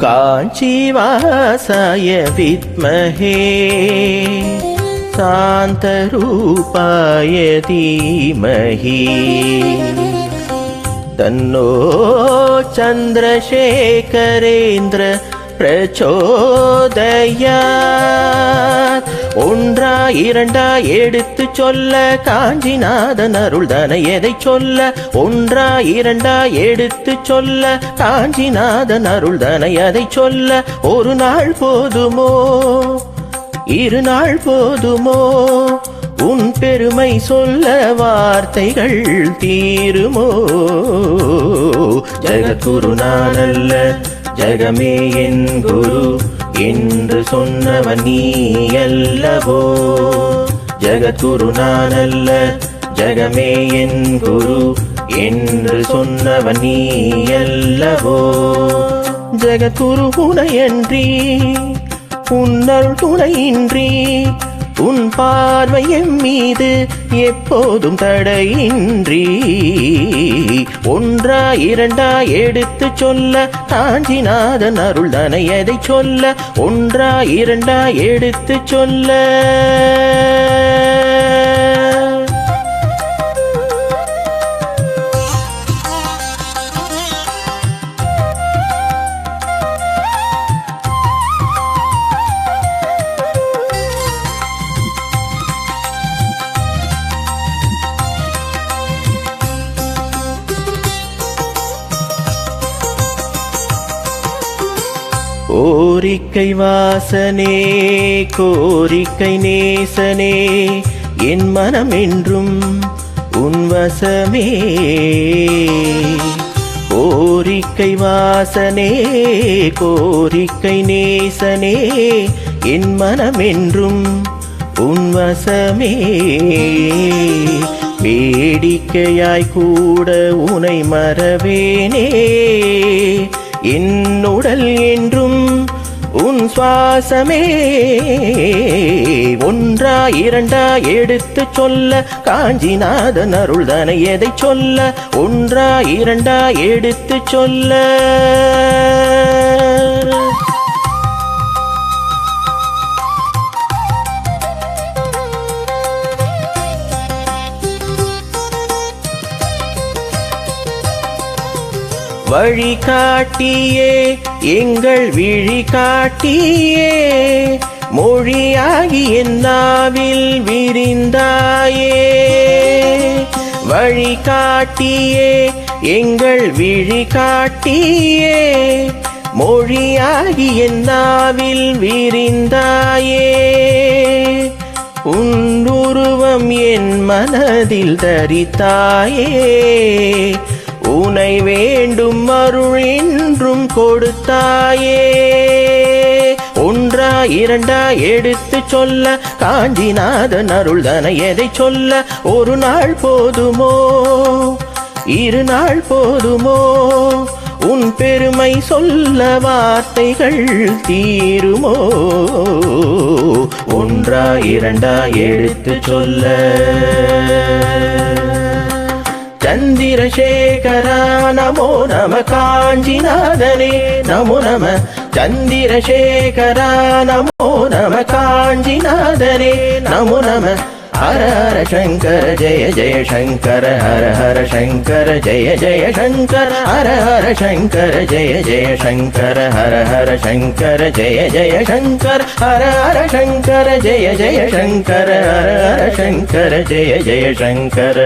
काञ्चीवासाय विद्महे शान्तरूपाय धीमहि तन्नो चन्द्रशेखरेन्द्र பிரச்சோதயாத். ஒன்றா இரண்டா எடுத்து சொல்ல காஞ்சிநாதன் அருள்தனை எதை சொல்ல? ஒன்றா இரண்டா எடுத்து சொல்ல காஞ்சிநாதன் அருள்தனை அதை சொல்ல. ஒரு நாள் போதுமோ இரு நாள் போதுமோ உன் பெருமை சொல்ல வார்த்தைகள் தீருமோ? ஜெகத்குரு நானல்ல ஜெகமே என் குரு என்று சொன்னவன் நீ அல்லவோ? ஜெகத்குரு நானல்ல ஜெகமே என் குரு என்று சொன்னவன் நீ அல்லவோ? ஜெகத்குரு உனையன்றி உன்னருள் துணையின்றி உன் பார்வை எம் மீது எப்போதும் தடையின்றி. ஒன்றா இரண்டா எடுத்து சொல்ல காஞ்சிநாதன் அருள்தனை எதை சொல்ல? ஒன்றா இரண்டா எடுத்து சொல்ல. கோரிக்கை வாசனே கோரிக்கை நேசனே என் மனம் என்றும் உன் வசமே. கோரிக்கை வாசனே கோரிக்கை நேசனே என் மனம் என்றும் உன் வசமே. வேடிக்கையாய் கூட உனை மறவேனே என் உடல் என்றும் உன் சுவாசமே. ஒன்றா இரண்டா எடுத்து சொல்ல காஞ்சிநாதன் அருள்தனை எதை சொல்ல? ஒன்றா இரண்டா எடுத்து சொல்ல. வழி காட்டியே எங்கள் விழி காட்டியே மொழியாகி என் நாவில் விரிந்தாயே. வழி காட்டியே எங்கள் விழி காட்டியே மொழியாகி என் நாவில் விரிந்தாயே. உன் உருவம் என் மனதில் தரித்தாயே. உனை வேண்டும் அருள் என்றும் கொடுத்தாயே. ஒன்றா இரண்டா எடுத்து சொல்ல காஞ்சிநாதன் அருள்தனை எதை சொல்ல? ஒரு நாள் போதுமோ இரு நாள் போதுமோ உன் பெருமை சொல்ல வார்த்தைகள் தீருமோ? ஒன்றா இரண்டா எடுத்து சொல்ல. சந்திரசேகரா நமோ நம காஞ்சிநாதனே நமோ நம. சந்திரசேகரா நமோ நம காஞ்சிநாதனே நமோ நம. ஹர ஹர சங்கர ஜெய ஜெய சங்கர ஹர ஹர சங்கர ஜெய ஜெய சங்கர ஹர ஹர சங்கர ஜெய ஜெய சங்கர ஹர ஹர சங்கர ஜெய ஜெய சங்கர ஹர ஹர சங்கர ஜெய ஜெய சங்கர ஹர ஹர சங்கர ஜெய ஜெய சங்கர.